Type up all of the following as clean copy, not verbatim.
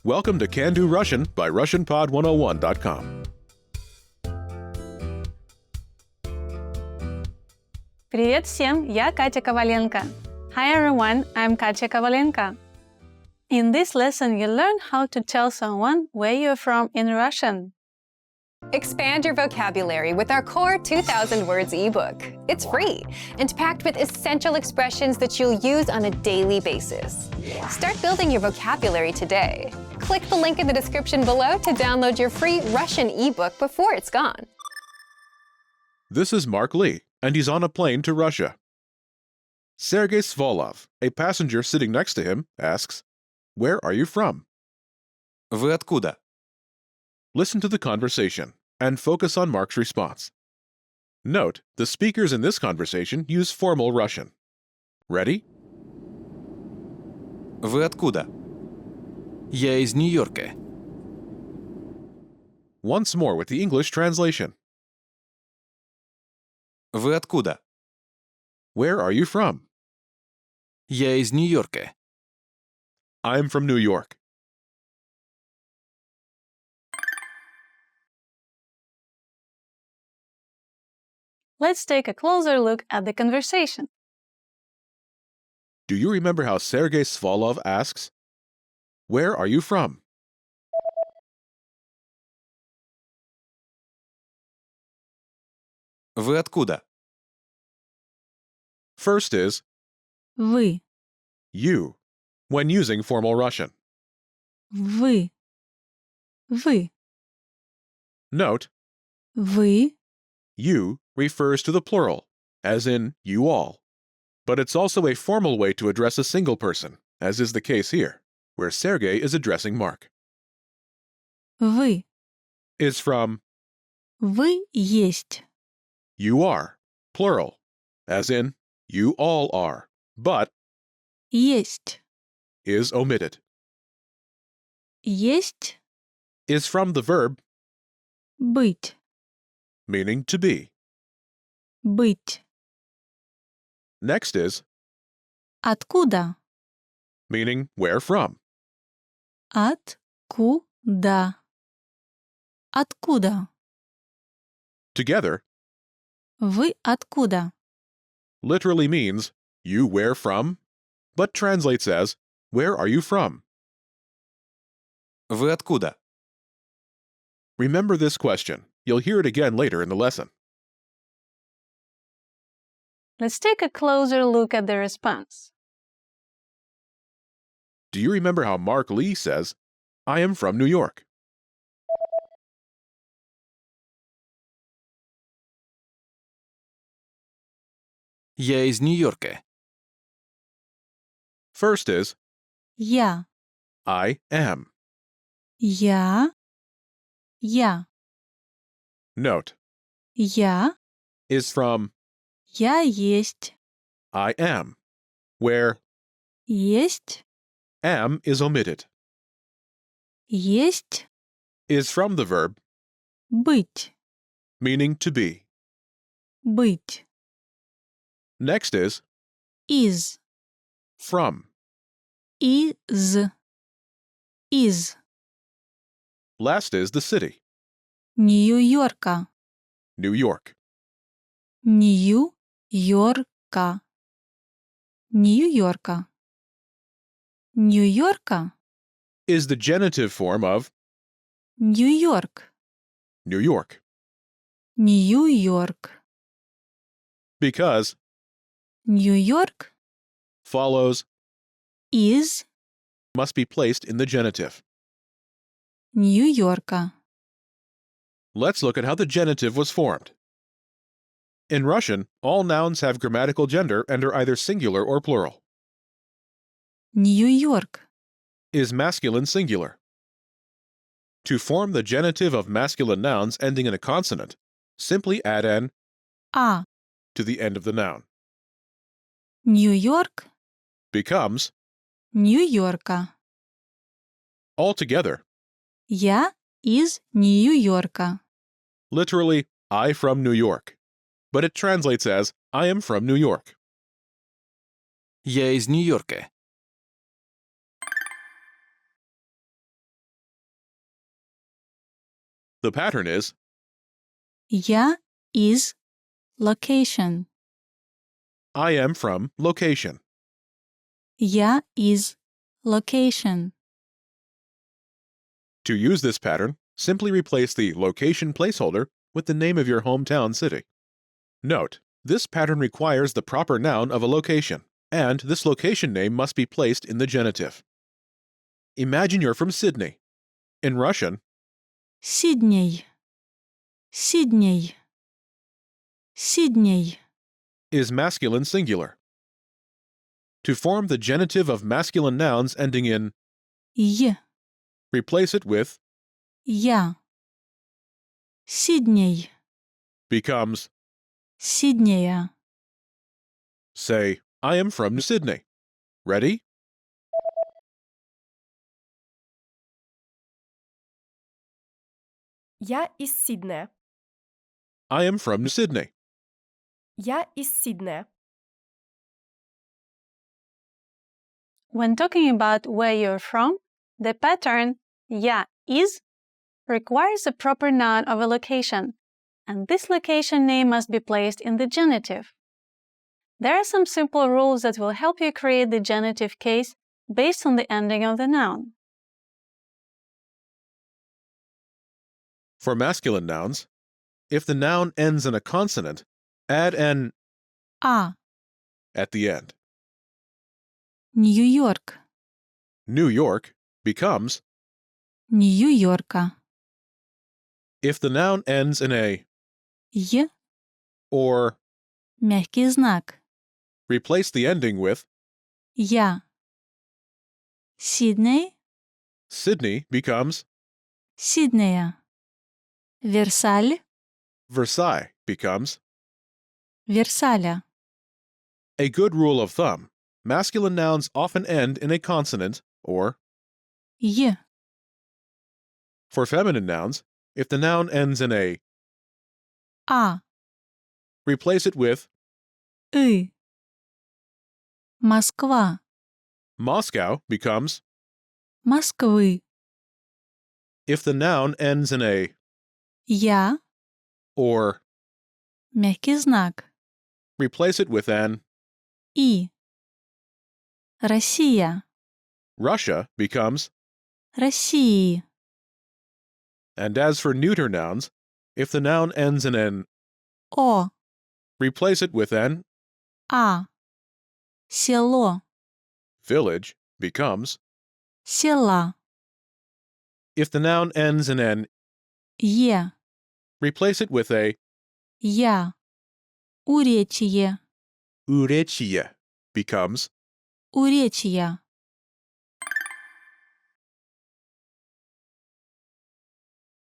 Welcome to Can Do Russian by RussianPod101.com. Привет всем, я Катя Коваленко. Hi everyone, I'm Katya Kovalenko. In this lesson, you'll learn how to tell someone where you're from in Russian. Expand your vocabulary with our core 2,000 words ebook. It's free and packed with essential expressions that you'll use on a daily basis. Start building your vocabulary today. Click the link in the description below to download your free Russian ebook before it's gone. This is Mark Lee, and he's on a plane to Russia. Sergei Svolov, a passenger sitting next to him, asks, "Where are you from?" Вы откуда? Listen to the conversation and focus on Mark's response. Note, the speakers in this conversation use formal Russian. Ready? Вы откуда? Я из Нью-Йорка. Once more with the English translation. Вы откуда? Where are you from? Я из Нью-Йорка. I'm from New York. Let's take a closer look at the conversation. Do you remember how Sergei Svolov asks, "Where are you from?" Вы откуда? First is Вы, you, when using formal Russian. вы, вы, Note, вы, you refers to the plural, as in you all. But it's also a formal way to address a single person, as is the case here, where Sergei is addressing Mark. вы, Is from вы есть, you are, plural, as in you all are, but есть, is omitted. есть, Is from the verb, быть, meaning to be. быть. Next is, Откуда? meaning where from. Откуда? Откуда? Together, Вы откуда? literally means you where from, but translates as where are you from? Вы откуда? Remember this question. You'll hear it again later in the lesson. Let's take a closer look at the response. Do you remember how Mark Lee says, "I am from New York"? Я из Нью-Йорка. First is Я, I am. я, Note, я, is from я есть, I am, where есть, am is omitted. есть, Is from the verb, быть, meaning to be. быть. Next is Из, from. из, из. Last is the city, Нью-Йорка, New York. Нью-Йорка, Нью-Йорка. Нью-Йорка, Is the genitive form of Нью-Йорк, New York, Нью-Йорк. because Нью-Йорк follows из must be placed in the genitive. Нью-Йорка. Let's look at how the genitive was formed. In Russian, all nouns have grammatical gender and are either singular or plural. Нью-Йорк, Is masculine singular. To form the genitive of masculine nouns ending in a consonant, simply add an а. to the end of the noun. Нью-Йорк, Becomes, Нью-Йорка. altogether, Я из Нью-Йорка. literally, I from New York. But it translates as, I am from New York. Я из Нью-Йорка. The pattern is Я из location. I am from location. Я из location. To use this pattern, simply replace the location placeholder with the name of your hometown city. Note, this pattern requires the proper noun of a location, and this location name must be placed in the genitive. Imagine you're from Sydney. In Russian, Сидней. Сидней. Сидней. is masculine singular. To form the genitive of masculine nouns ending in, Й. replace it with Я. Сидней. becomes, Сиднея. say, I am from Sydney. Ready? Я из Сиднея. I am from Sydney. Я из Сиднея. When talking about where you're from, the pattern я из requires a proper noun of a location, and this location name must be placed in the genitive. There are some simple rules that will help you create the genitive case based on the ending of the noun. For masculine nouns, if the noun ends in a consonant, add an А. at the end. Нью-Йорк. New York becomes, Нью-Йорка. if the noun ends in a Й. or, Мягкий знак. replace the ending with, Я. Сидней. Sydney becomes, Сиднея. Версаль. Versailles becomes. Версаля. A good rule of thumb, masculine nouns often end in a consonant or, Й. for feminine nouns, if the noun ends in a, А. replace it with, И. Москва. Moscow becomes. Москвы. If the noun ends in a Я. or, Мягкий знак. replace it with an. И. Россия. Russia becomes. России. And as for neuter nouns, if the noun ends in an, О. replace it with an. А. Село. Village becomes. Села. If the noun ends in an, Е. replace it with a. Я. Уречье. Urechia becomes. Уречья.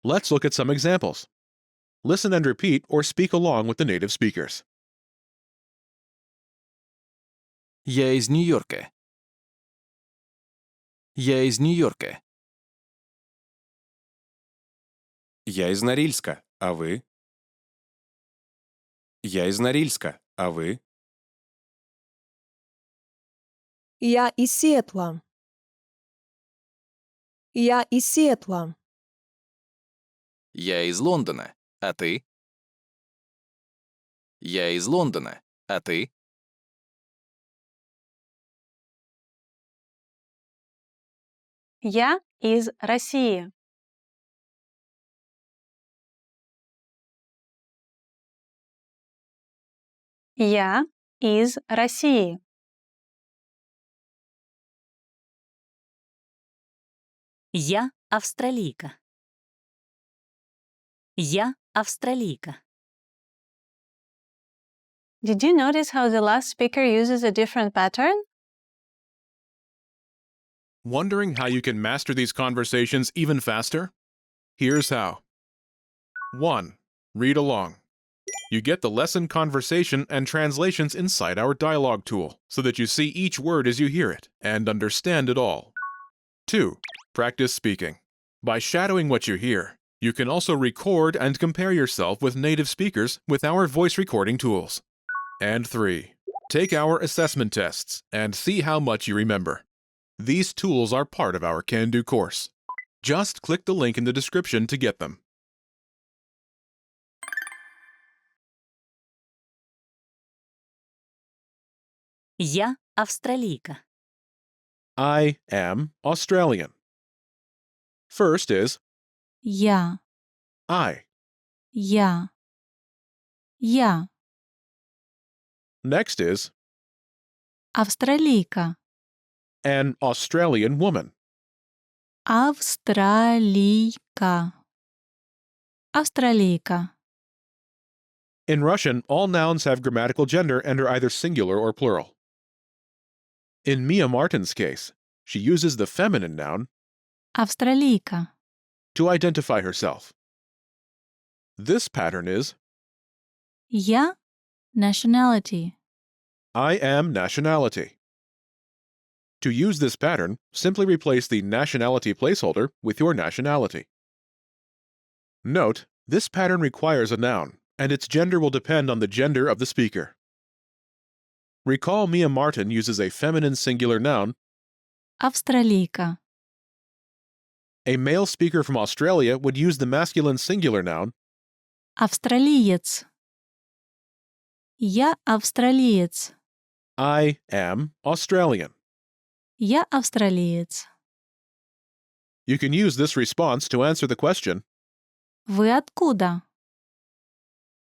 Let's look at some examples. Listen and repeat or speak along with the native speakers. Я из Нью-Йорка. Я из Нью-Йорка. Я из Норильска, а вы? Я из Норильска, а вы? Я из Сиэтла. Я из Сиэтла. Я из Лондона. А ты? Я из Лондона. А ты? Я из России. Я из России. Я австралийка. Я австралийка. Did you notice how the last speaker uses a different pattern? Wondering how you can master these conversations even faster? Here's how. 1. Read along. You get the lesson conversation and translations inside our dialogue tool, so that you see each word as you hear it and understand it all. 2. Practice speaking. By shadowing what you hear, you can also record and compare yourself with native speakers with our voice recording tools. And 3. Take our assessment tests and see how much you remember. These tools are part of our Can Do course. Just click the link in the description to get them. Я австралийка. I am Australian. First is Я. I. Я. Я. Next is Австралийка. an Australian woman. Австралийка. Австралийка. In Russian, all nouns have grammatical gender and are either singular or plural. In Mia Martin's case, she uses the feminine noun Австралийка. to identify herself. This pattern is Я. Nationality. I am nationality. To use this pattern, simply replace the nationality placeholder with your nationality. Note, this pattern requires a noun, and its gender will depend on the gender of the speaker. Recall Mia Martin uses a feminine singular noun. Австралийка. A male speaker from Australia would use the masculine singular noun. Австралиец. Я австралиец. I am Australian. Я австралиец. You can use this response to answer the question. Вы откуда?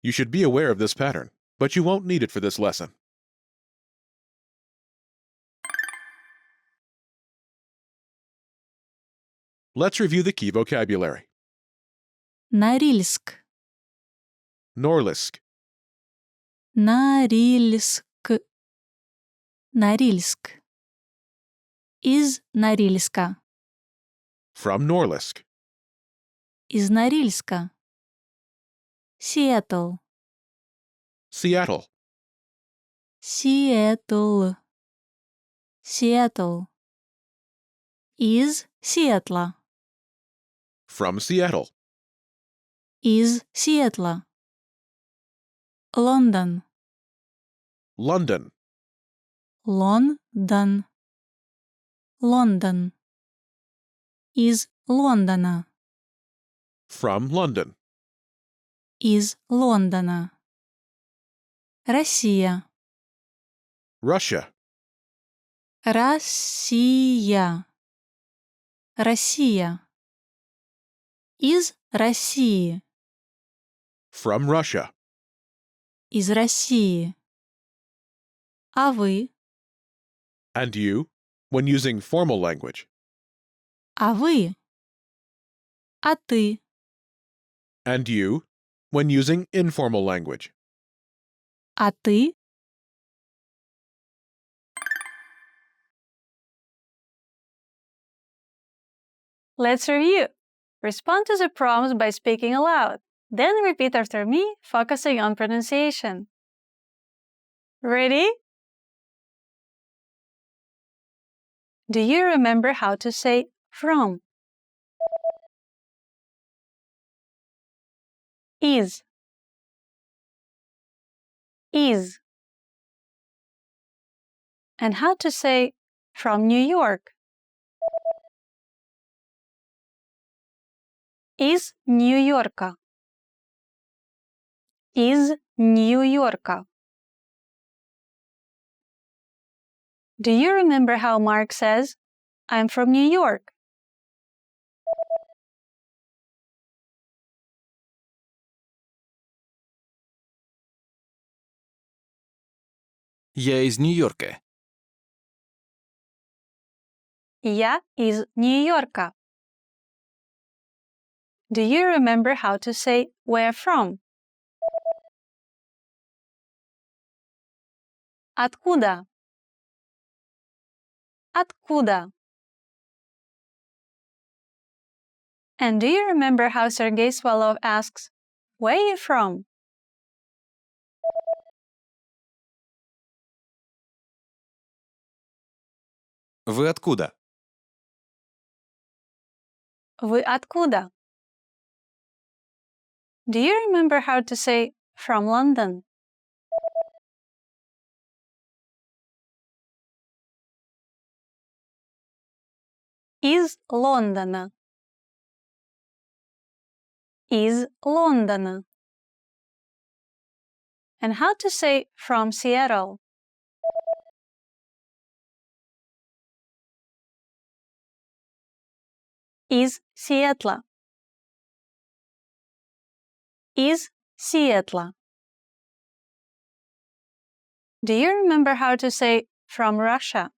You should be aware of this pattern, but you won't need it for this lesson. Let's review the key vocabulary. Норильск. Norlisk, Норильск. Норильск. Из Норильска. from Norlisk. Из Норильска. Сиэтл. Seattle, Сиэтл. Сиэтл. Из Сиэтла. from Seattle. Из Сиэтла. Лондон. London, Лондон. Лондон. Из Лондона. from London. Из Лондона. Россия. Russia, Россия. Россия. Из России. from Russia. Из России. А вы? And you, when using formal language. А вы? А ты? And you, when using informal language. А ты? Let's review. Respond to the prompts by speaking aloud. Then repeat after me, focusing on pronunciation. Ready? Do you remember how to say from? Is. Is. And how to say from New York? Из Нью-Йорка. Из Нью-Йорка. Do you remember how Mark says, I'm from New York? Я из Нью-Йорка. Я из Нью-Йорка. Do you remember how to say where from? Откуда? Откуда? And do you remember how Sergei Swalov asks, where are you from? Вы откуда? Вы откуда? Do you remember how to say from London? Из Лондона. Из Лондона. And how to say from Seattle? Из Сиэтла. Из Сиэтла. Do you remember how to say from Russia?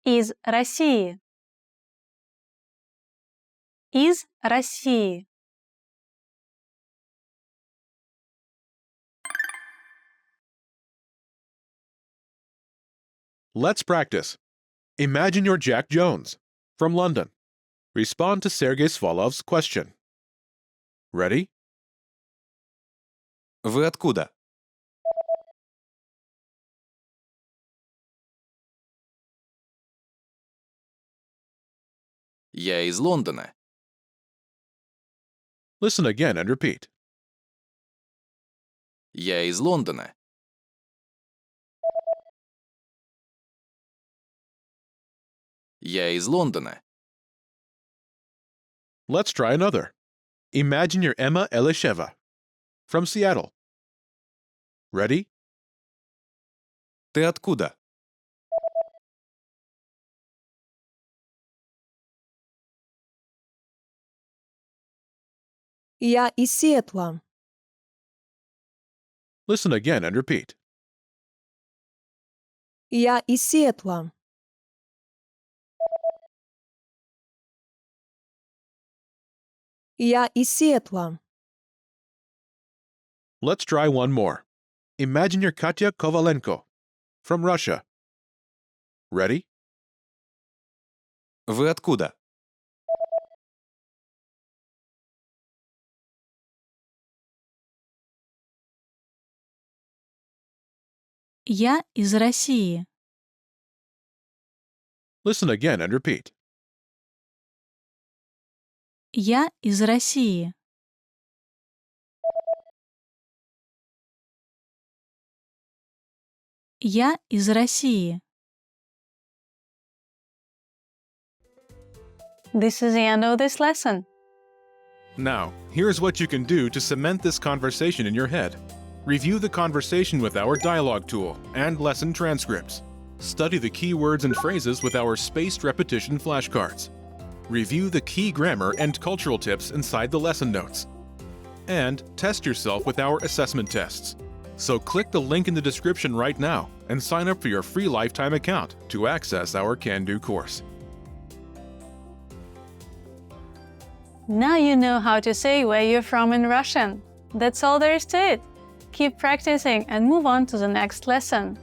Из России. Из России. Let's practice. Imagine you're Jack Jones from London. Respond to Sergei Svolov's question. Ready? Вы откуда? Я из Лондона. Listen again and repeat. Я из Лондона. Я из Лондона. Let's try another. Imagine you're Emma Elisheva from Seattle. Ready? Ты откуда? Я из Сиэтла. Listen again and repeat. Я из Сиэтла. Я из Сиэтла. Let's try one more. Imagine you're Katya Kovalenko from Russia. Ready? Вы откуда? Я из России. Listen again and repeat. Я из России. Я из России. This is the end of this lesson. Now, here's what you can do to cement this conversation in your head. Review the conversation with our dialogue tool and lesson transcripts. Study the key words and phrases with our spaced repetition flashcards. Review the key grammar and cultural tips inside the lesson notes. And test yourself with our assessment tests. So click the link in the description right now and sign up for your free lifetime account to access our Can-Do course. Now you know how to say where you're from in Russian. That's all there is to it. Keep practicing and move on to the next lesson.